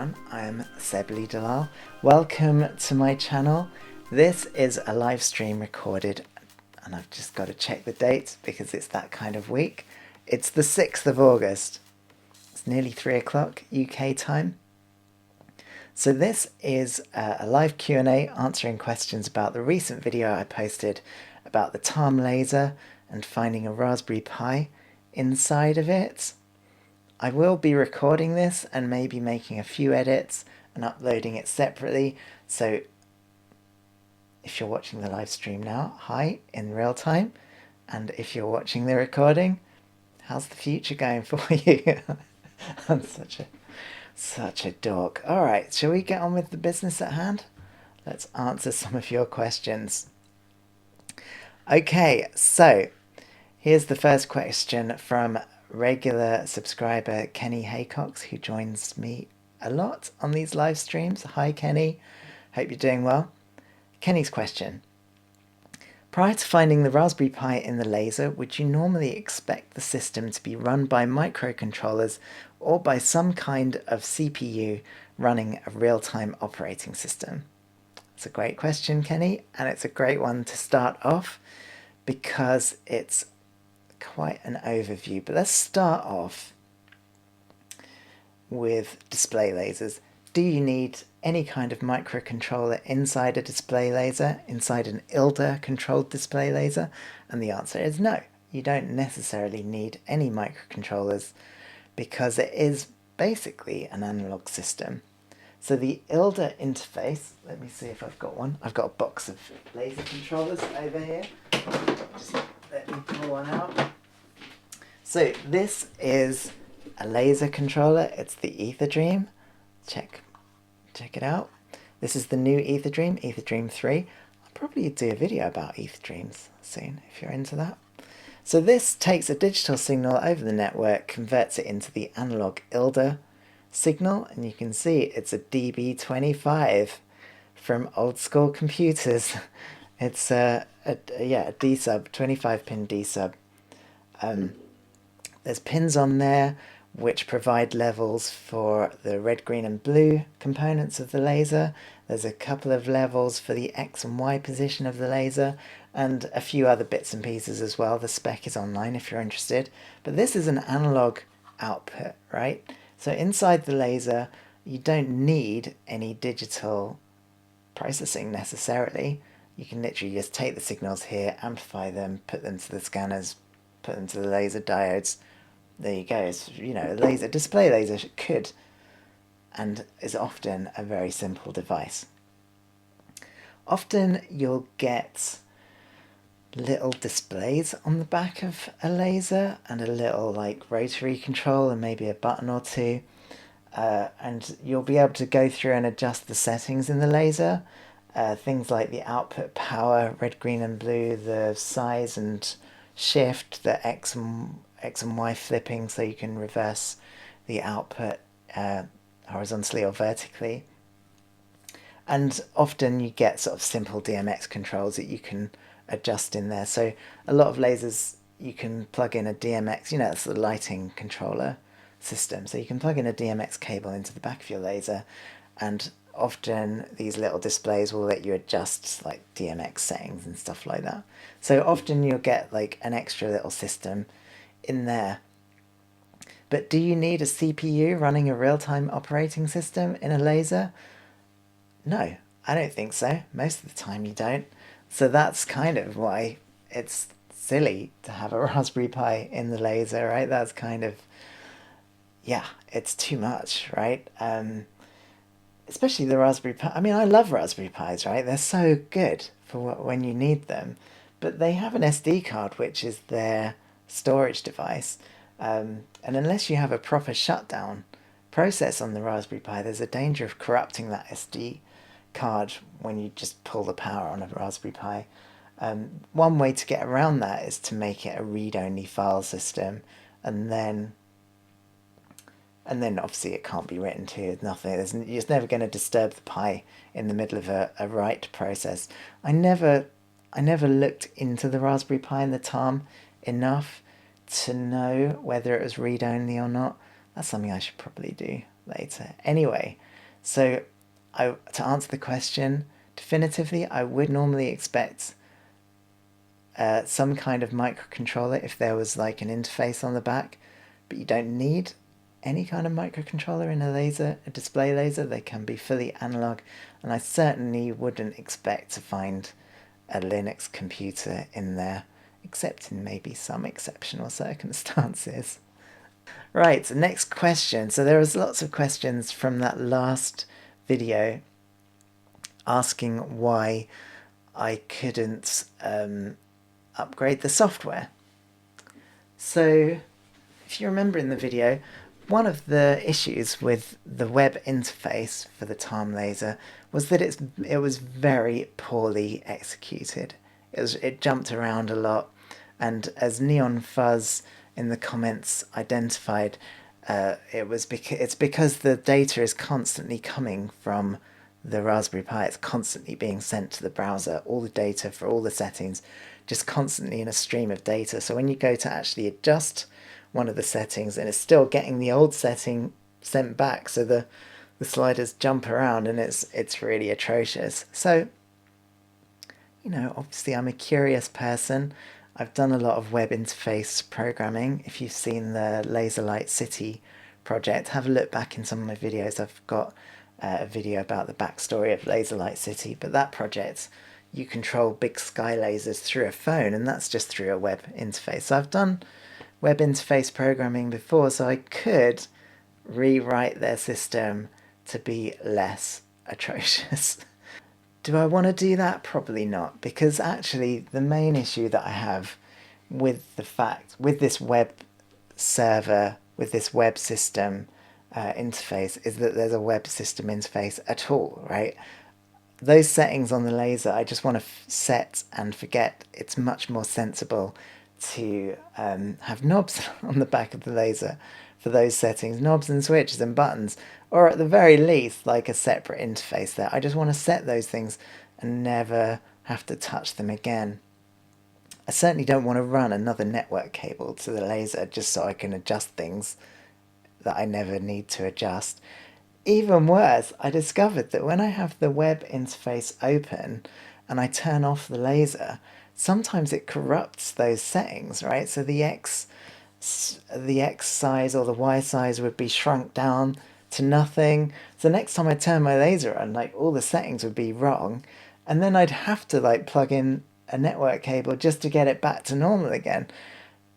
everyone, I am Lee-Delisle. Welcome to my channel. This is a live stream recorded, and I've just got to check the date because it's that kind of week. It's the 6th of August. It's nearly 3 o'clock UK time. So this is a live Q&A answering questions about the recent video I posted about the TARM laser and finding a Raspberry Pi inside of it. I will be recording this and maybe making a few edits and uploading it separately. So if you're watching the live stream now, hi, in real time. And if you're watching the recording, how's the future going for you? I'm such a dork. All right, shall we get on with the business at hand? Let's answer some of your questions. Okay, so here's the first question from regular subscriber Kenny Haycox, who joins me a lot on these live streams. Hi Kenny, hope you're doing well. Kenny's question: prior to finding the Raspberry Pi in the laser, would you normally expect the system to be run by microcontrollers or by some kind of CPU running a real-time operating system? It's a great question, Kenny, and it's a great one to start off because it's quite an overview. But let's start off with display lasers. Do you need any kind of microcontroller inside a display laser, inside an ILDA controlled display laser? And the answer is no. You don't necessarily need any microcontrollers because it is basically an analog system. So the ILDA interface, let me see if I've got one. I've got a box of laser controllers over here. Just let me pull one out. So this is a laser controller. It's the EtherDream. Check it out. This is the new EtherDream, EtherDream 3. I'll probably do a video about EtherDreams soon if you're into that. So this takes a digital signal over the network, converts it into the analog ILDA signal, and you can see it's a DB25 from old school computers. It's a D-sub, 25-pin D-sub. There's pins on there which provide levels for the red, green and blue components of the laser. There's a couple of levels for the X and Y position of the laser and a few other bits and pieces as well. The spec is online if you're interested. But this is an analog output, right? So inside the laser, you don't need any digital processing necessarily. You can literally just take the signals here, amplify them, put them to the scanners, put them to the laser diodes. There you go. It's, you know, a display laser could and is often a very simple device. Often you'll get little displays on the back of a laser and a little like rotary control and maybe a button or two, and you'll be able to go through and adjust the settings in the laser. Things like the output power, red, green and blue, the size and shift, the X and Y flipping so you can reverse the output horizontally or vertically. And often you get sort of simple DMX controls that you can adjust in there. So a lot of lasers you can plug in a DMX, you know, it's the lighting controller system. So you can plug in a DMX cable into the back of your laser, and often these little displays will let you adjust like DMX settings and stuff like that. So often you'll get like an extra little system in there. But do you need a CPU running a real-time operating system in a laser? No, I don't think so. Most of the time you don't. So that's kind of why it's silly to have a Raspberry Pi in the laser, right? That's kind of, yeah, it's too much, right? Especially the Raspberry Pi. I mean, I love Raspberry Pis, right? They're so good for when you need them. But they have an SD card, which is their storage device. And unless you have a proper shutdown process on the Raspberry Pi, there's a danger of corrupting that SD card when you just pull the power on a Raspberry Pi. One way to get around that is to make it a read-only file system, and then obviously it can't be written to. Nothing. It's never going to disturb the Pi in the middle of a write process. I never looked into the Raspberry Pi and the TARM enough to know whether it was read-only or not. That's something I should probably do later. Anyway, So to answer the question definitively, I would normally expect some kind of microcontroller if there was like an interface on the back, but you don't need any kind of microcontroller in a display laser. They can be fully analog, and I certainly wouldn't expect to find a Linux computer in there, except in maybe some exceptional circumstances. Right, next question. So there was lots of questions from that last video asking why I couldn't upgrade the software. So if you remember in the video, one of the issues with the web interface for the TARM laser was that it was very poorly executed. It jumped around a lot, and as Neon Fuzz in the comments identified, it's because the data is constantly coming from the Raspberry Pi. It's constantly being sent to the browser, all the data for all the settings, just constantly in a stream of data. So when you go to actually adjust one of the settings, and it's still getting the old setting sent back, so the sliders jump around, and it's really atrocious. So, you know, obviously I'm a curious person. I've done a lot of web interface programming. If you've seen the Laserlight City project, have a look back in some of my videos. I've got a video about the backstory of Laserlight City, but that project, you control big sky lasers through a phone, and that's just through a web interface. So I've done web interface programming before, so I could rewrite their system to be less atrocious. Do I want to do that? Probably not, because actually the main issue that I have with this web server, with this web system interface, is that there's a web system interface at all, right? Those settings on the laser, I just want to set and forget. It's much more sensible to have knobs on the back of the laser for those settings, knobs and switches and buttons, or at the very least like a separate interface there. I just want to set those things and never have to touch them again. I certainly don't want to run another network cable to the laser just so I can adjust things that I never need to adjust. Even worse, I discovered that when I have the web interface open and I turn off the laser, sometimes it corrupts those settings, right? So the X size or the Y size would be shrunk down to nothing. So next time I turn my laser on, like, all the settings would be wrong, and then I'd have to like plug in a network cable just to get it back to normal again.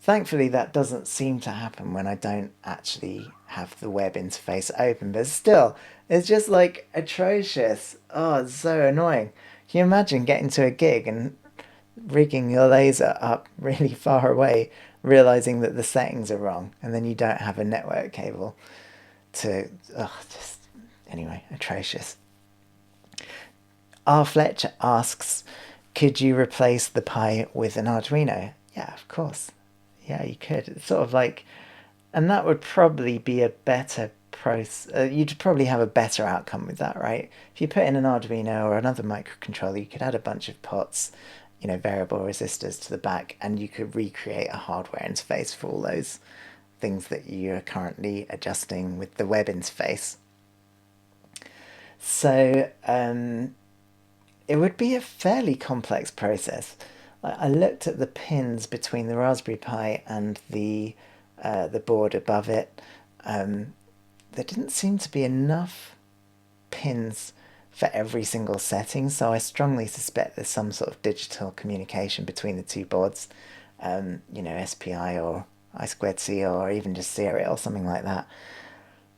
Thankfully, that doesn't seem to happen when I don't actually have the web interface open, but still, it's just like atrocious. Oh, it's so annoying. Can you imagine getting to a gig and rigging your laser up really far away, realizing that the settings are wrong, and then you don't have a network cable to, just, anyway, atrocious. R. Fletcher asks, could you replace the Pi with an Arduino? Yeah, of course. Yeah, you could. It's sort of like, and that would probably be a better process. You'd probably have a better outcome with that, right? If you put in an Arduino or another microcontroller, you could add a bunch of pots, you know, variable resistors to the back, and you could recreate a hardware interface for all those things that you're currently adjusting with the web interface. So it would be a fairly complex process. I looked at the pins between the Raspberry Pi and the board above it. There didn't seem to be enough pins for every single setting, so I strongly suspect there's some sort of digital communication between the two boards, you know, SPI or I2C, or even just serial, something like that.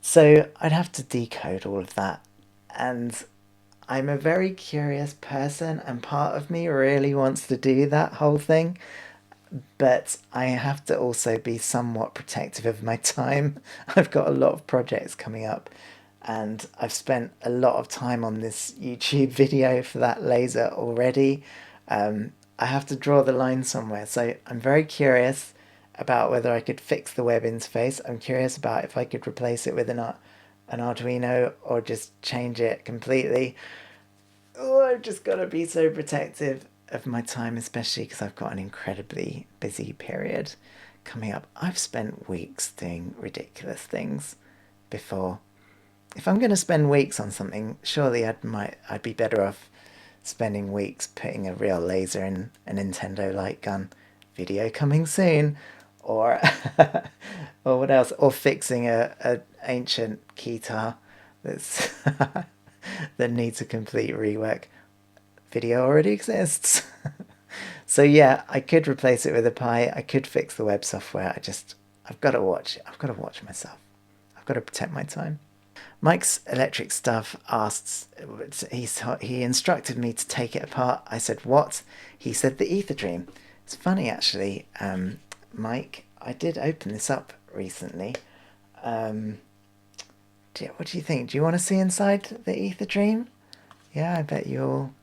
So I'd have to decode all of that, and I'm a very curious person, and part of me really wants to do that whole thing, but I have to also be somewhat protective of my time. I've got a lot of projects coming up, and I've spent a lot of time on this YouTube video for that laser already. I have to draw the line somewhere, so I'm very curious about whether I could fix the web interface. I'm curious about if I could replace it with an Arduino or just change it completely. Oh, I've just got to be so protective of my time, especially because I've got an incredibly busy period coming up. I've spent weeks doing ridiculous things before. if I'm going to spend weeks on something, surely I'd be better off spending weeks putting a real laser in a Nintendo light gun. Video coming soon. Or or what else? Or fixing a ancient guitar that's that needs a complete rework. Video already exists. So yeah, I could replace it with a Pi. I could fix the web software. I've got to watch. I've got to watch myself. I've got to protect my time. Mike's Electric Stuff asks, he instructed me to take it apart. I said, what? He said, the Ether Dream. It's funny, actually, Mike, I did open this up recently. What do you think? Do you want to see inside the Ether Dream? Yeah, I bet you'll...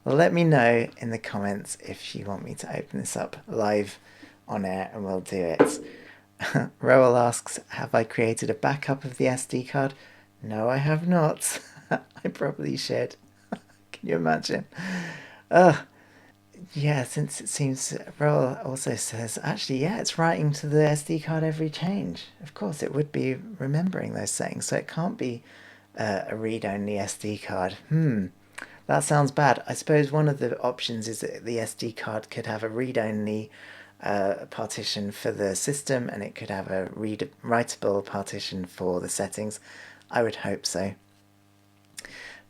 Well, let me know in the comments if you want me to open this up live on air, and we'll do it. Roel asks, have I created a backup of the SD card? No, I have not. I probably should. Can you imagine? Yeah, since it seems Roel also says, actually, yeah, it's writing to the SD card every change. Of course, it would be remembering those settings, so it can't be a read-only SD card. That sounds bad. I suppose one of the options is that the SD card could have a read-only partition for the system, and it could have a writable partition for the settings. I would hope so.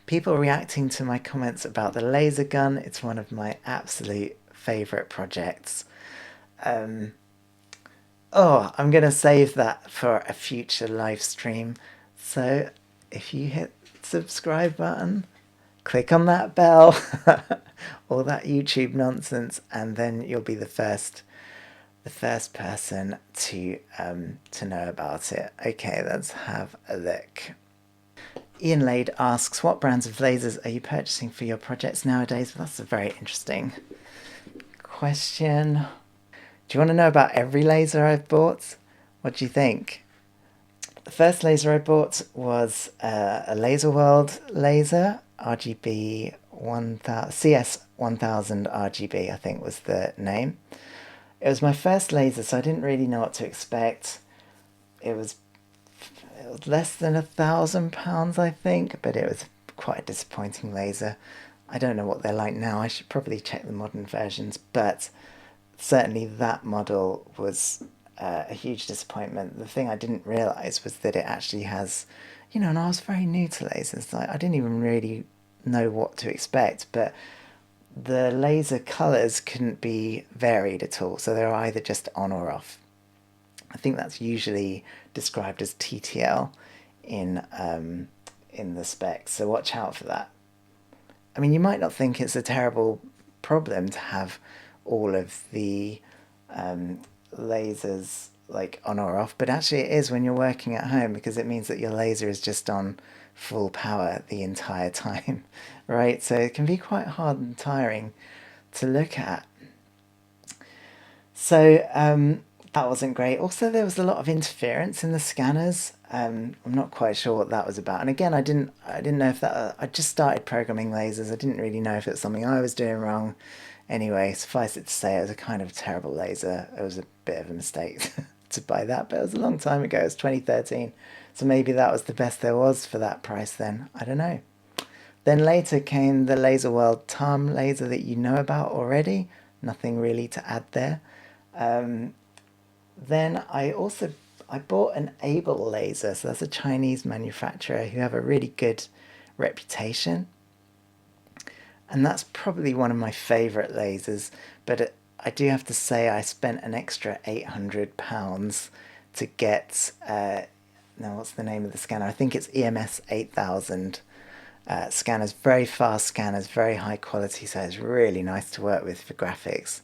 People reacting to my comments about the laser gun. It's one of my absolute favourite projects. I'm going to save that for a future live stream. So if you hit the subscribe button, click on that bell, all that YouTube nonsense, and then you'll be the first person to know about it. Okay, let's have a look. Ian Lade asks, what brands of lasers are you purchasing for your projects nowadays? Well, that's a very interesting question. Do you want to know about every laser I've bought? What do you think? The first laser I bought was a Laser World laser, RGB 1000, CS1000 RGB, I think was the name. It was my first laser, so I didn't really know what to expect. It was less than £1,000, I think, but it was quite a disappointing laser. I don't know what they're like now. I should probably check the modern versions, but certainly that model was a huge disappointment. The thing I didn't realise was that it actually has, and I was very new to lasers. I didn't even really know what to expect, but the laser colours couldn't be varied at all, so they were either just on or off. I think that's usually described as TTL in the specs, so watch out for that. I mean, you might not think it's a terrible problem to have all of the lasers like on or off, but actually it is when you're working at home, because it means that your laser is just on full power the entire time, right? So it can be quite hard and tiring to look at. So that wasn't great. Also, there was a lot of interference in the scanners. I'm not quite sure what that was about. And again, I didn't know if that. I just started programming lasers. I didn't really know if it was something I was doing wrong. Anyway, suffice it to say, it was a kind of terrible laser. It was a bit of a mistake to buy that, but it was a long time ago. It was 2013. So maybe that was the best there was for that price then. I don't know. Then later came the Laser World TARM laser that you know about already. Nothing really to add there. Then I bought an Able laser. So that's a Chinese manufacturer who have a really good reputation. And that's probably one of my favourite lasers. But I do have to say I spent an extra £800 to get... now, what's the name of the scanner? I think it's EMS 8000 scanners. Very fast scanners, very high quality, so it's really nice to work with for graphics.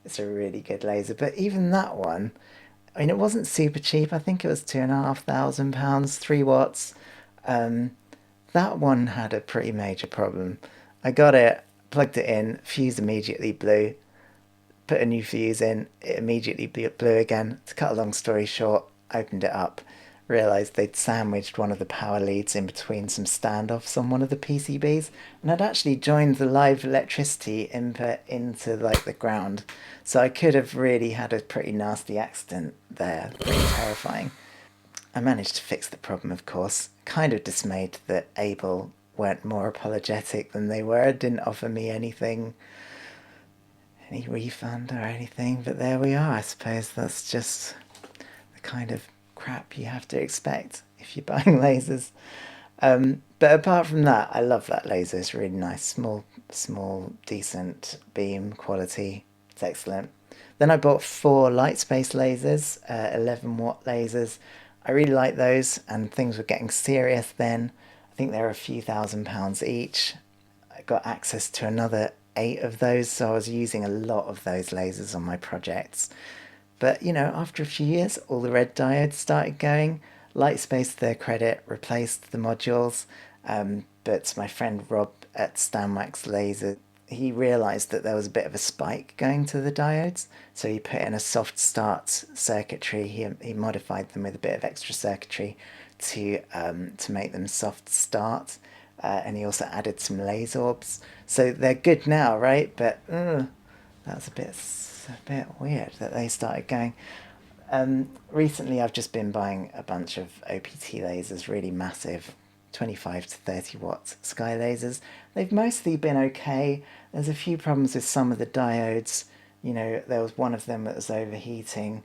It's a really good laser. But even that one, I mean, it wasn't super cheap. I think it was £2,500, 3 watts. That one had a pretty major problem. I got it, plugged it in, fuse immediately blew, put a new fuse in, it immediately blew again. To cut a long story short, opened it up, realised they'd sandwiched one of the power leads in between some standoffs on one of the PCBs, and I'd actually joined the live electricity input into like the ground, so I could have really had a pretty nasty accident there. Pretty terrifying. I managed to fix the problem, of course. Kind of dismayed that Able weren't more apologetic than they were, didn't offer me anything, any refund or anything, but there we are. I suppose that's just the kind of crap you have to expect if you're buying lasers. But apart from that, I love that laser. It's really nice. Small, decent beam quality. It's excellent. Then I bought 4 light space lasers, 11-watt lasers. I really like those, and things were getting serious then. I think they were a few £1,000s each. I got access to another 8 of those, so I was using a lot of those lasers on my projects. But, after a few years, all the red diodes started going. Lightspace, to their credit, replaced the modules. But my friend Rob at Stanwax Laser, he realised that there was a bit of a spike going to the diodes. So he put in a soft start circuitry. He modified them with a bit of extra circuitry to make them soft start. And he also added some laser orbs. So they're good now, right? But that's a bit weird that they started going. Recently, I've just been buying a bunch of OPT lasers, really massive, 25 to 30 watt sky lasers. They've mostly been okay. There's a few problems with some of the diodes. There was one of them that was overheating.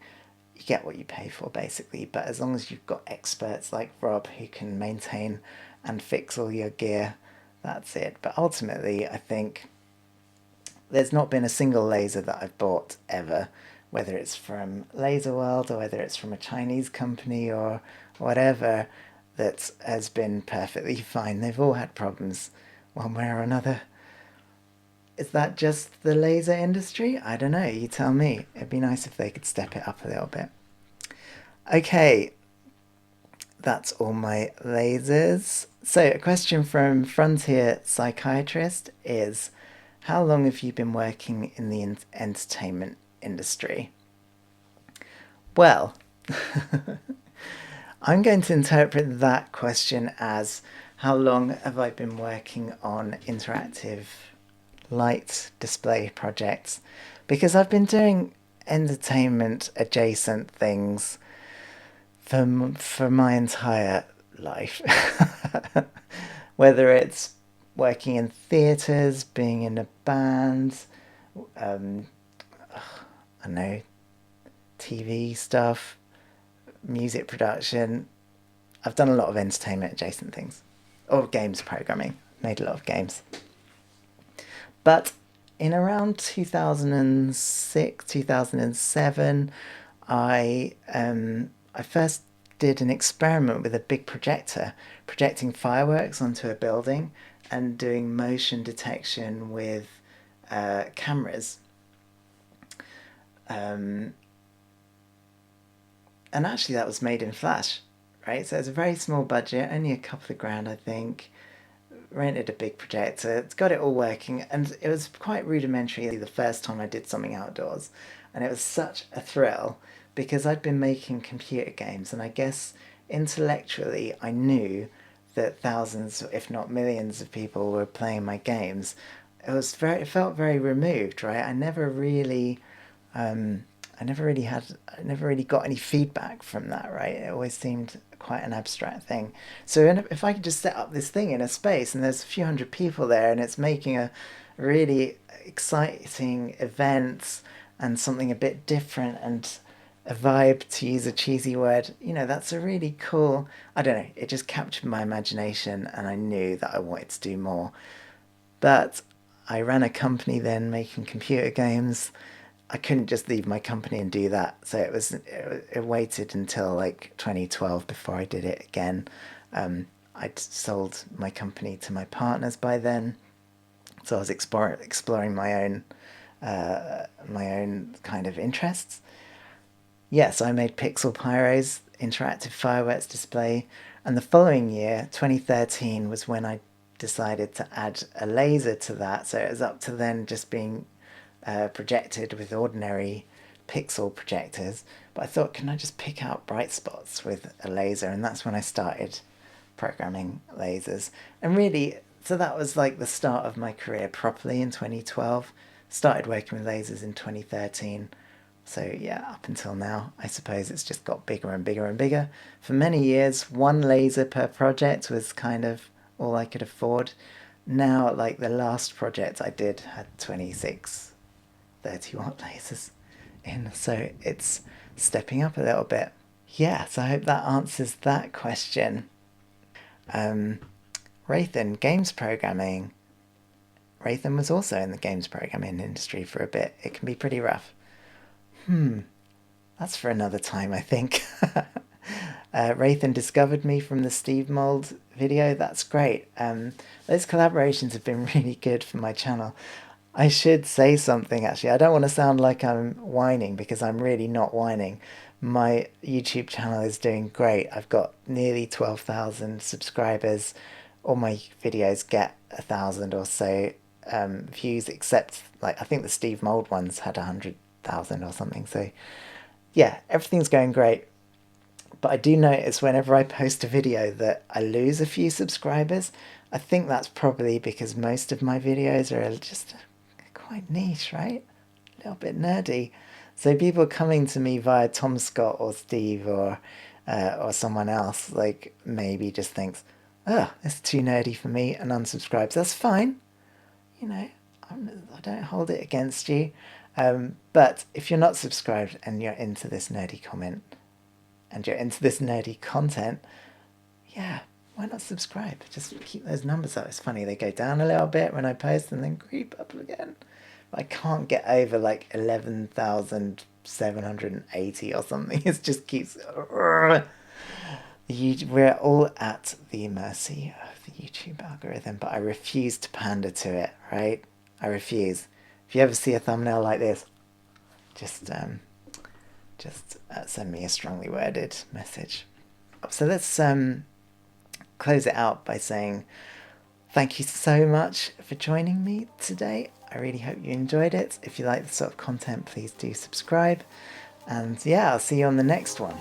You get what you pay for, basically. But as long as you've got experts like Rob who can maintain and fix all your gear, that's it. But ultimately, I think there's not been a single laser that I've bought ever, whether it's from Laser World or whether it's from a Chinese company or whatever, that has been perfectly fine. They've all had problems one way or another. Is that just the laser industry? I don't know, you tell me. It'd be nice if they could step it up a little bit. Okay, that's all my lasers. So a question from Frontier Psychiatrist is, how long have you been working in the entertainment industry? Well, I'm going to interpret that question as, how long have I been working on interactive light display projects? Because I've been doing entertainment adjacent things for my entire life. Whether it's working in theatres, being in a band, I know, TV stuff, music production. I've done a lot of entertainment adjacent things. Or games programming. Made a lot of games. But in around 2006, 2007, I first did an experiment with a big projector, projecting fireworks onto a building and doing motion detection with cameras. And actually that was made in Flash, right? So it's a very small budget, only a couple of grand, I think. Rented a big projector, it's got it all working, and it was quite rudimentary the first time I did something outdoors. And it was such a thrill because I'd been making computer games, and I guess intellectually I knew that thousands, if not millions of people were playing my games. It felt very removed, right? I never really got any feedback from that, right? It always seemed quite an abstract thing. So if I could just set up this thing in a space and there's a few hundred people there and it's making a really exciting event and something a bit different and a vibe, to use a cheesy word, that's a really cool, I don't know, it just captured my imagination and I knew that I wanted to do more. But I ran a company then making computer games. I couldn't just leave my company and do that. So it waited until like 2012 before I did it again. I'd sold my company to my partners by then. So I was exploring my own kind of interests. Yes, I made Pixel Pyro's interactive fireworks display. And the following year, 2013, was when I decided to add a laser to that. So it was up to then just being projected with ordinary pixel projectors, but I thought, can I just pick out bright spots with a laser? And that's when I started programming lasers. And really, so that was like the start of my career properly in 2012. Started working with lasers in 2013. So yeah, up until now, I suppose it's just got bigger and bigger and bigger. For many years, one laser per project was kind of all I could afford. Now, like the last project I did had 26 30-watt lasers in, so it's stepping up a little bit. Yeah, so I hope that answers that question. Rathan, games programming. Rathan was also in the games programming industry for a bit. It can be pretty rough. That's for another time, I think. Rathan discovered me from the Steve Mold video. That's great. Those collaborations have been really good for my channel. I should say something actually. I don't want to sound like I'm whining because I'm really not whining. My YouTube channel is doing great. I've got nearly 12,000 subscribers. All my videos get 1,000 or so views, except like I think the Steve Mold ones had 100,000 or something. So yeah, everything's going great. But I do notice whenever I post a video that I lose a few subscribers. I think that's probably because most of my videos are just quite niche, right? A little bit nerdy. So people coming to me via Tom Scott or Steve or someone else, like maybe just thinks, oh, it's too nerdy for me, and unsubscribes. That's fine. You know, I don't hold it against you. But if you're not subscribed and you're into this nerdy comment and you're into this nerdy content, yeah, why not subscribe? Just keep those numbers up. It's funny, they go down a little bit when I post and then creep up again. But I can't get over like 11,780 or something. It just keeps... We're all at the mercy of the YouTube algorithm, but I refuse to pander to it, right? I refuse. If you ever see a thumbnail like this, just send me a strongly worded message. So let's close it out by saying thank you so much for joining me today. I really hope you enjoyed it. If you like this sort of content, please do subscribe. And yeah, I'll see you on the next one.